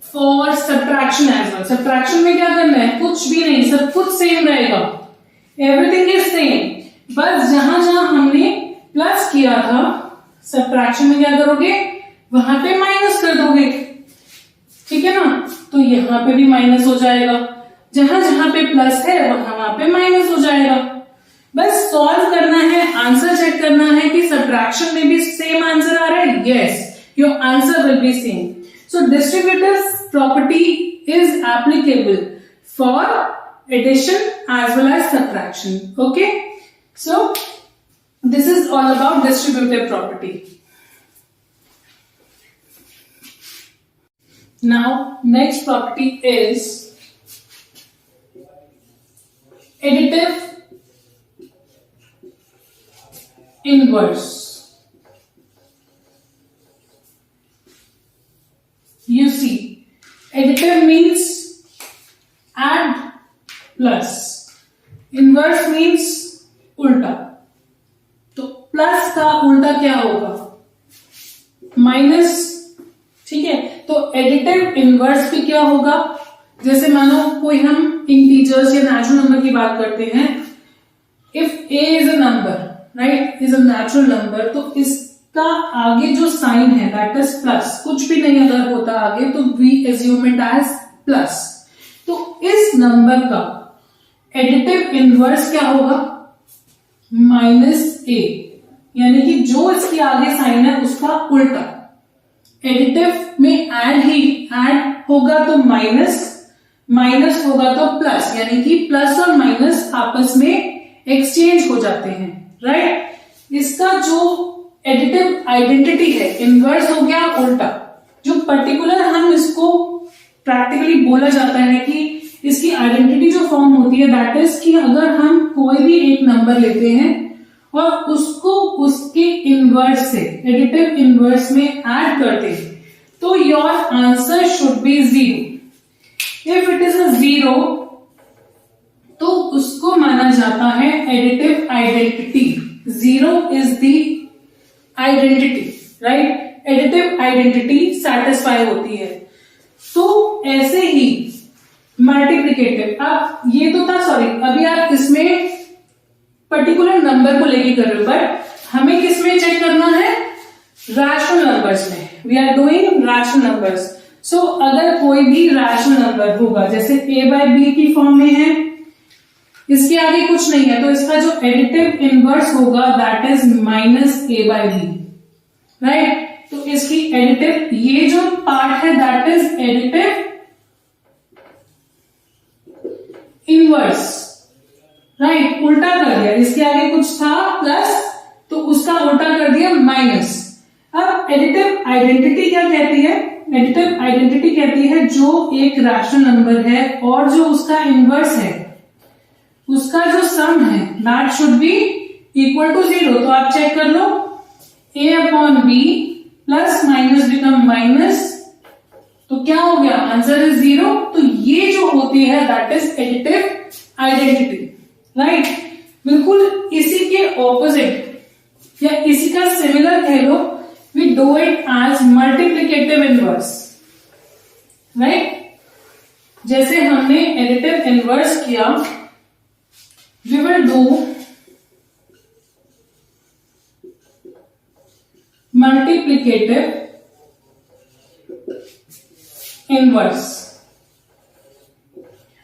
for subtraction as well. Subtraction में क्या करना है? कुछ भी नहीं, सब कुछ सेम रहेगा. Everything is same. बस जहां जहां हमने प्लस किया था, सब्ट्रैक्शन में क्या करोगे? वहां पे माइनस कर दोगे. ठीक है ना. तो यहां पे भी माइनस हो जाएगा. जहां जहां पे प्लस है वहां पे माइनस हो जाएगा. बस सॉल्व करना है, आंसर चेक करना है कि सब्ट्रैक्शन में भी सेम आंसर आ रहा है. Yes, your answer will be same. So distributive property is applicable for addition as well as subtraction. Okay, so this is all about distributive property. Now next property is additive inverse. You see, additive means add plus, inverse means उल्टा. तो प्लस का उल्टा क्या होगा? माइनस. ठीक है. तो एडिटिव इनवर्स भी क्या होगा? जैसे मानो कोई हम इंटीजर्स या नेचुरल नंबर की बात करते हैं. If A is a number, right, is a natural number, तो इसका आगे जो साइन है दैट इज प्लस. कुछ भी नहीं अगर होता आगे तो we assume it as plus. तो इस नंबर का एडिटिव इनवर्स क्या होगा? माइनस ए, यानी कि जो इसके आगे साइन है उसका उल्टा. एडिटिव में ऐड होगा तो माइनस, माइनस होगा तो प्लस, यानी कि प्लस और माइनस आपस में एक्सचेंज हो जाते हैं, राइट. इसका जो एडिटिव आइडेंटिटी है, इनवर्स हो गया उल्टा. जो पर्टिकुलर हम इसको प्रैक्टिकली बोला जाता है कि इसकी आइडेंटिटी जो फॉर्म होती है दैट इज कि अगर हम कोई भी एक नंबर लेते हैं और उसको उसके इनवर्स से एडिटिव इनवर्स में ऐड करते हैं तो your answer should B 0. If it is अ 0 तो उसको माना जाता है additive identity. 0 is the identity, right. Additive identity satisfy होती है. तो ऐसे ही मल्टीप्लिकेटिव, अब ये तो था, सॉरी, अभी आप इसमें पर्टिकुलर नंबर को लेके कर रहे हो, बट हमें किसमें चेक करना है? रैशनल नंबर्स में. We are doing rational numbers. So अगर कोई भी रैशनल नंबर होगा, जैसे a बाय बी की फॉर्म में है, इसके आगे कुछ नहीं है, तो इसका जो एडिटिव इनवर्स होगा that is minus a by b, right. तो इसकी एडिटिव, ये जो पार्ट है that is additive inverse, right. उल्टा कर दिया, इसके आगे कुछ था प्लस तो उसका उल्टा कर दिया माइनस. अब एडिटिव आइडेंटिटी क्या कहती है? एडिटिव आइडेंटिटी कहती है जो एक रैशनल नंबर है और जो उसका इनवर्स है उसका जो सम है that should be equal to 0. तो आप चेक कर लो, a/b plus minus become minus, तो क्या हो गया? Answer is 0. तो ये जो होती है that is additive identity, right. बिल्कुल इसी के ऑपोजिट या इसी का सिमिलर कह लो, we do it as multiplicative inverse, right. जैसे हमने एडिटिव इनवर्स किया, we will do multiplicative inverse.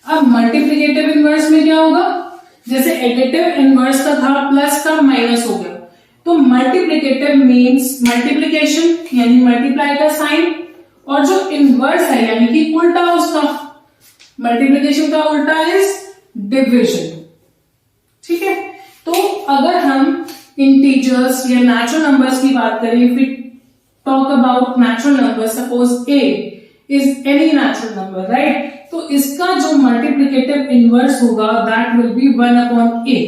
अब मल्टीप्लिकेटिव इनवर्स में क्या होगा? जैसे एडिटिव इनवर्स का था प्लस का माइनस हो गया, तो मल्टीप्लिकेटिव मीन्स मल्टीप्लिकेशन यानी मल्टीप्लाई का साइन, और जो इनवर्स है यानी कि उल्टा उसका, मल्टीप्लिकेशन का उल्टा इज डिविजन. ठीक है. तो अगर हम इंटीजर्स या नेचुरल नंबर्स की बात करें, if we talk about natural number, suppose a is any natural number, right, तो इसका जो मल्टीप्लिकेटिव इनवर्स होगा that will be 1/a,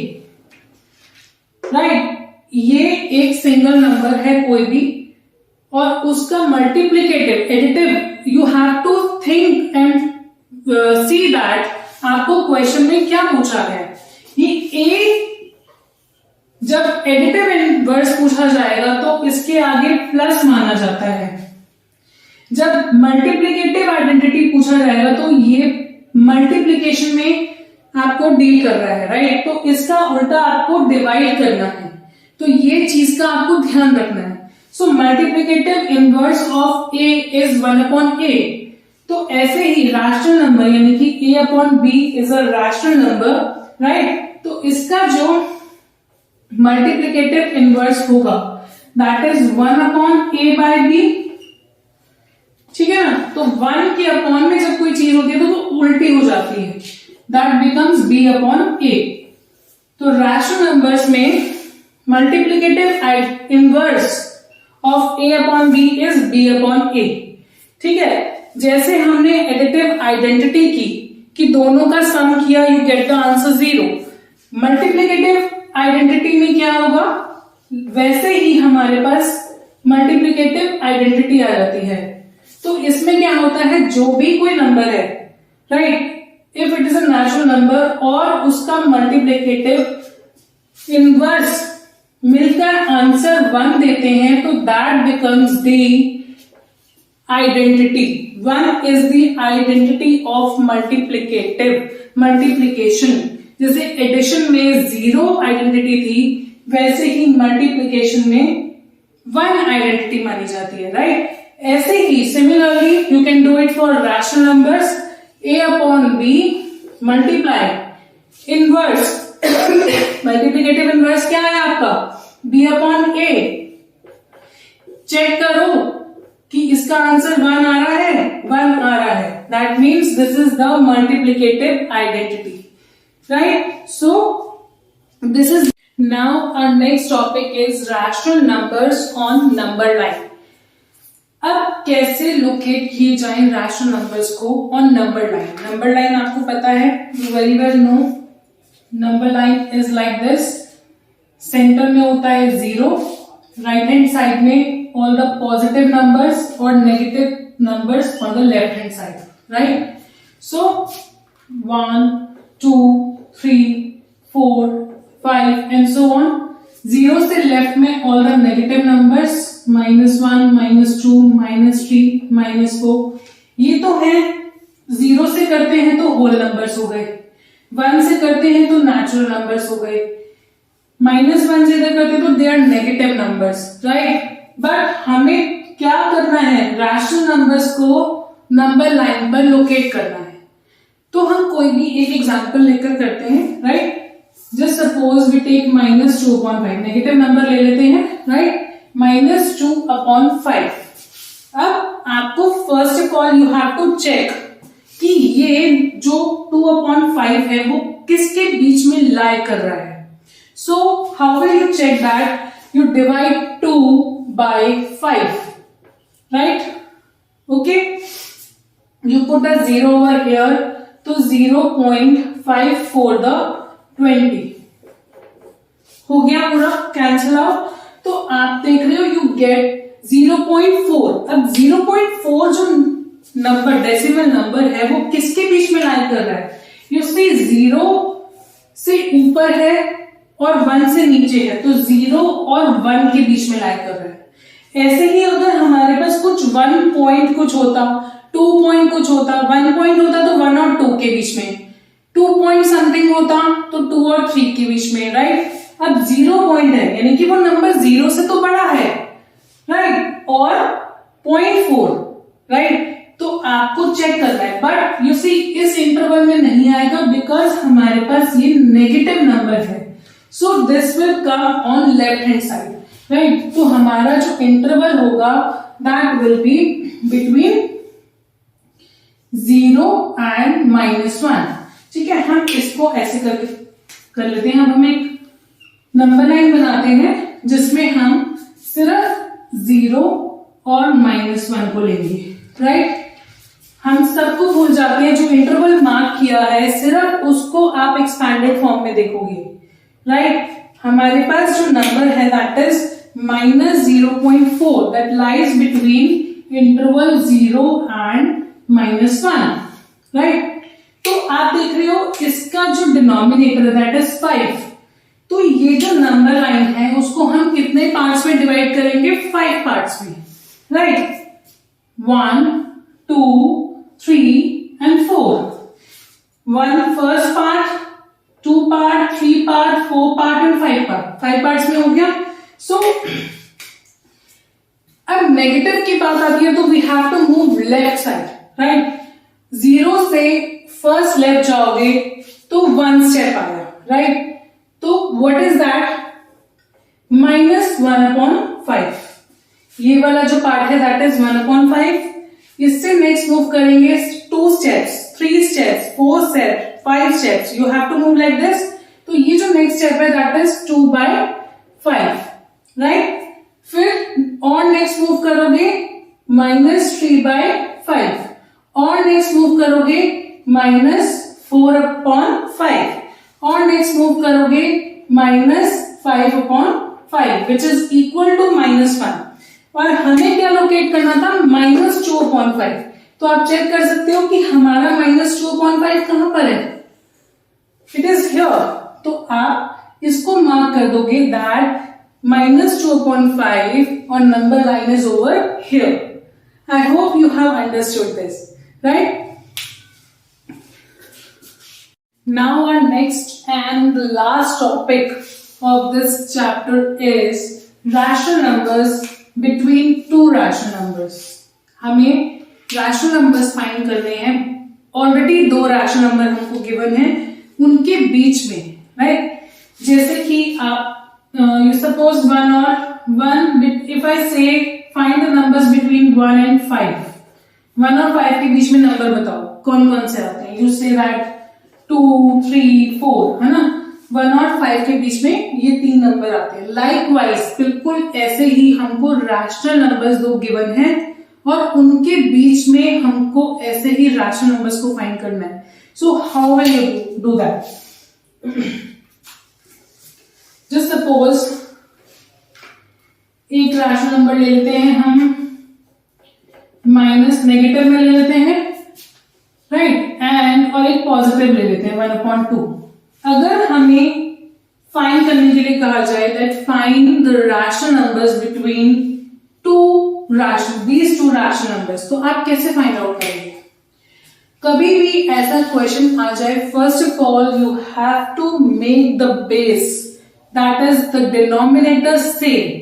right. ये एक सिंगल नंबर है कोई भी, और उसका multiplicative additive, you have to think and see that आपको क्वेश्चन में क्या पूछा गया है। ये a जब एडिटिव इनवर्स पूछा जाएगा तो इसके आगे प्लस माना जाता है। जब मल्टीप्लिकेटिव आइडेंटिटी पूछा जाएगा तो ये मल्टीप्लिकेशन में आपको डील कर रहा है, राइट, तो इसका उल्टा आपको डिवाइड करना है, तो ये चीज का आपको ध्यान रखना है। So multiplicative inverse of a is 1/a, तो ऐसे ही रैशनल नंबर यानी कि a/b is a rational number, right, तो इसका जो मल्टीप्लिकेटिव इनवर्स होगा दैट इज 1/a/b, ठीक है ना। तो 1 के अपॉन में जब कोई चीज होती है तो वो उल्टी हो जाती है, दैट बिकम्स b/a। तो रैशनल नंबर्स में multiplicative inverse of a/b is b/a, ठीक है। जैसे हमने एडिटिव आइडेंटिटी की कि दोनों का सम किया, you get the answer 0, multiplicative identity में क्या होगा, वैसे ही हमारे पास मल्टीप्लिकेटिव आइडेंटिटी आ जाती है। तो इसमें क्या होता है, जो भी कोई नंबर है, right, if it is a natural number और उसका मल्टीप्लिकेटिव इनवर्स मिलकर आंसर 1 देते हैं तो that becomes the identity. 1 is the identity of multiplication. जैसे एडिशन में 0 आइडेंटिटी थी, वैसे ही मल्टीप्लिकेशन में 1 आइडेंटिटी मानी जाती है, राइट। ऐसे ही similarly you can do it for rational numbers, a/b multiply inverse multiplicative inverse क्या है आपका, b/a। चेक करो कि इसका आंसर 1 आ रहा है, 1 आ रहा है, that means this is the multiplicative identity, right. So this is now our next topic is rational numbers on number line. अब कैसे लोकेट किए जाएं रैशनल नंबर्स को on number line. Number line आपको पता है, you very well know, number line is like this, centre में होता है 0, राइट हैंड साइड में ऑल द पॉजिटिव नंबर्स और negative numbers on the left hand side, right. So 1 2 3 4 5 and so on. 0 से लेफ्ट में ऑल द नेगेटिव नंबर्स, -1 -2 -3 -4, ये तो है। 0 से करते हैं तो होल नंबर्स हो गए, 1 से करते हैं तो नेचुरल नंबर्स हो गए, -1 से करते हैं तो they are negative numbers, right. But हमें क्या करना है, रैशनल नंबर्स को नंबर लाइन पर लोकेट करना है। तो हम कोई भी एक एग्जांपल लेकर करते हैं, right. Just suppose we take -2/5, negative number ले लेते हैं, राइट, -2/5। अब आपको first of all you have to check कि ये जो 2/5 है वो किसके बीच में लाई कर रहा है। So how will you check that, you divide 2/5, right, okay, you put a 0 over here, तो 0.5 for the 20 हो गया, पूरा कैंसिल आउट। तो आप देख रहे हो यू गेट 0.4। अब 0.4 जो नंबर डेसिमल नंबर है वो किसके बीच में लाई कर रहा है, यू सी 0 से ऊपर है और 1 से नीचे है, तो 0 और 1 के बीच में लाई कर रहा है। ऐसे ही अगर हमारे पास कुछ 1 पॉइंट कुछ होता, 2 पॉइंट कुछ होता, 1 पॉइंट होता तो 1 और 2 के बीच में, 2 पॉइंट समथिंग होता तो 2 और 3 के बीच में, राइट। अब 0 पॉइंट है यानी कि वो नंबर 0 से तो बड़ा है, राइट, और 0.4, राइट। तो आपको चेक करना है, बट यू सी इस इंटरवल में नहीं आएगा बिकॉज हमारे पास ये नेगेटिव नंबर है, सो this will come on left hand side, right. तो हमारा जो इंटरवल होगा that will be between 0 and -1, ठीक है। हम इसको ऐसे कर लेते हैं। अब हम एक नंबर लाइन बनाते हैं जिसमें हम सिर्फ 0 और -1 को लेंगे, राइट। हम सबको भूल जाते हैं, जो इंटरवल मार्क किया है सिर्फ उसको आप एक्सपैंडेड फॉर्म में देखोगे, राइट। हमारे पास जो नंबर है that is -0.4 that lies between interval 0 and -1, right. तो आप देख रहे हो इसका जो डिनोमिनेटर है दैट इज 5। तो ये जो नंबर लाइन है उसको हम कितने पार्ट्स में डिवाइड करेंगे? 5 पार्ट्स में, right. 1, 2, 3 and 4. 1 first part, 2 part, 3 part, 4 part and 5 part. 5 parts में हो गया। So अब नेगेटिव की बात आती है तो we have to move left side, right. 0 से फर्स्ट लेफ्ट जाओगे तो 1 स्टेप आया, राइट। तो व्हाट इज दैट? -1/5। ये वाला जो पार्ट है दैट इज 1/5। इससे नेक्स्ट मूव करेंगे 2 steps, 3 steps, 4 steps, 5 steps. You have to move like this. तो ये जो नेक्स्ट स्टेप है दैट इज 2/5, राइट। फिर और नेक्स्ट मूव करोगे -3/5 और नेक्स्ट मूव करोगे -4/5 और नेक्स्ट मूव करोगे -5/5 विच इज इक्वल टू -1। और हमें क्या लोकेट करना था? -2/5। तो आप चेक कर सकते हो कि हमारा -2/5 कहां पर है? It is here. तो आप इसको मार्क कर दोगे दैट -2/5 और number line is over here. I hope you have understood this, right. Now our next and the last topic of this chapter is rational numbers between two rational numbers. हमें rational numbers find करने हैं। ऑलरेडी 2 rational number हमको given है, उनके बीच में, right? जैसे कि आप you suppose 1 or 1, if I say find the numbers between 1 and 5, 1 और 5 के बीच में नंबर बताओ कौन कौन से आते हैं। You say that 2, 3, 4, है ना। 1 और 5 के बीच में ये 3 नंबर आते हैं। लाइकवाइज बिल्कुल ऐसे ही हमको रैशनल नंबर्स 2 गिवन है और उनके बीच में हमको ऐसे ही रैशनल नंबर्स को फाइंड करना है। So how will you do that? Just suppose एक रैशनल नंबर ले लेते हैं हम, माइनस नेगेटिव में ले लेते हैं, राइट, एंड और एक पॉजिटिव ले लेते हैं 1/2। अगर हमें फाइंड करने के लिए कहा जाए that find the rational numbers between these two rational numbers, तो आप कैसे फाइंड आउट करेंगे? कभी भी ऐसा क्वेश्चन आ जाए, first of all you have to make the base that is the denominator same.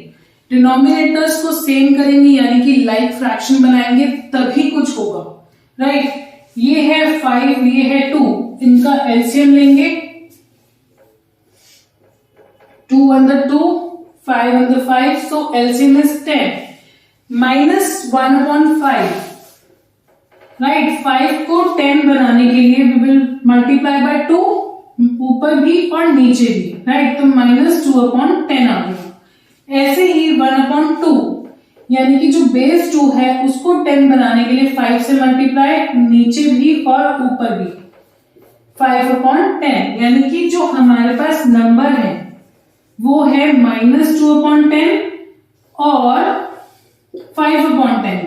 Denominators को सेम करेंगे यानी कि लाइक फ्रैक्शन बनाएंगे तभी कुछ होगा, राइट। ये है 5, ये है 2, इनका एलसीएम लेंगे। 2 under 2, 5 under 5, so LCM is 10 minus 1/5, right। 5 को 10 बनाने के लिए we will multiply by 2, ऊपर भी और नीचे भी, राइट। तो -2/10 आ गया। ऐसे ही 1/2 यानी कि जो बेस 2 है उसको 10 बनाने के लिए 5 से मल्टीप्लाई, नीचे भी और ऊपर भी 5/10, यानी कि जो हमारे पास नंबर है वो है -2/10 और 5/10,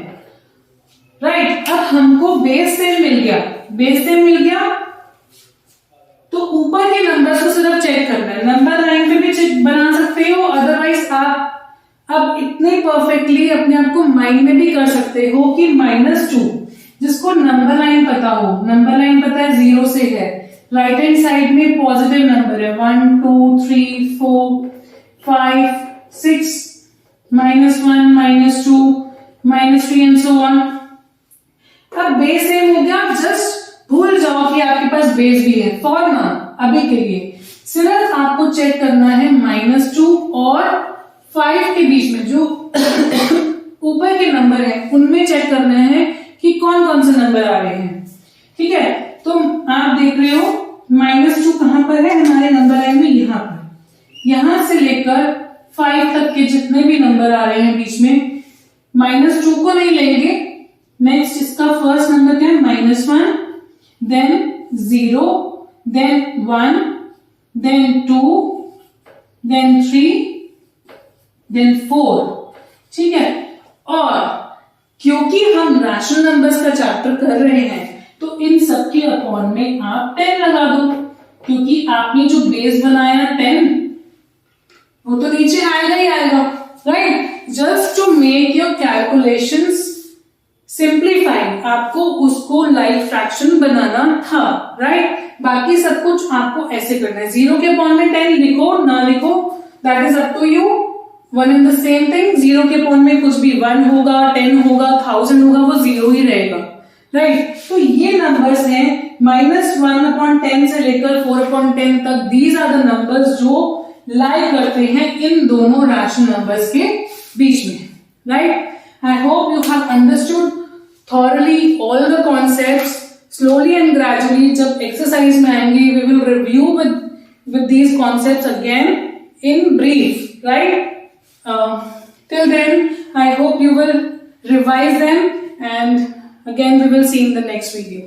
राइट। अब हमको बेस सेम मिल गया, बेस सेम मिल गया तो ऊपर के नंबर को सिर्फ चेक करना है। नंबर लाइन पे भी चेक बना सकते हो, अदरवाइज आप अब इतने परफेक्टली अपने आप को माइंड में भी कर सकते हो कि -2, जिसको नंबर लाइन पता हो, नंबर लाइन पता है 0 से है, राइट हैंड साइड में पॉजिटिव नंबर है 1, 2, 3, 4, 5, 6, -1, -2, -3 एंड सो ऑन। अब बेस सेम हो गया, जस्ट भूल जाओ कि आपके पास बेस भी है फॉर नाउ। अभी के लिए सिर्फ आपको चेक करना है -2 और 5 के बीच में जो ऊपर के नंबर है उनमें चेक करना है कि कौन कौन से नंबर आ रहे हैं, ठीक है। तो आप देख रहे हो -2 कहां पर है हमारे नंबर लाइन में, यहां पर। यहां से लेकर 5 तक के जितने भी नंबर आ रहे हैं बीच में, -2 को नहीं लेंगे। नेक्स्ट इसका फर्स्ट नंबर क्या है, -1, then 0, then 1, then 2, then 3, then 4। ठीक है, और क्योंकि हम रैशनल नंबर्स का चैप्टर कर रहे हैं तो इन सबके अपॉन में आप 10 लगा दो, क्योंकि आपने जो बेस बनाया 10 वो तो नीचे आएगा ही आएगा, right. Just to make your calculations simplified, आपको उसको लाइक फ्रैक्शन बनाना था, राइट। बाकी सब कुछ आपको ऐसे करना है। 0 के अपॉन में 10 लिखो ना लिखो that is up to you, one in the same thing. 0 के अपॉन में कुछ भी 1 होगा, 10 होगा, 1000 होगा, वो 0 ही रहेगा, राइट। तो ये नंबर्स हैं -1/10 से लेकर 4/10 तक। दीज आर द नंबर्स जो लाई करते हैं इन दोनों रैशनल नंबर्स के बीच में, right. I hope you have understood thoroughly all the concepts. Slowly and gradually जब एक्सरसाइज में आएंगे we will review with these concepts again in brief, right. Till then, I hope you will revise them, and again we will see in the next video.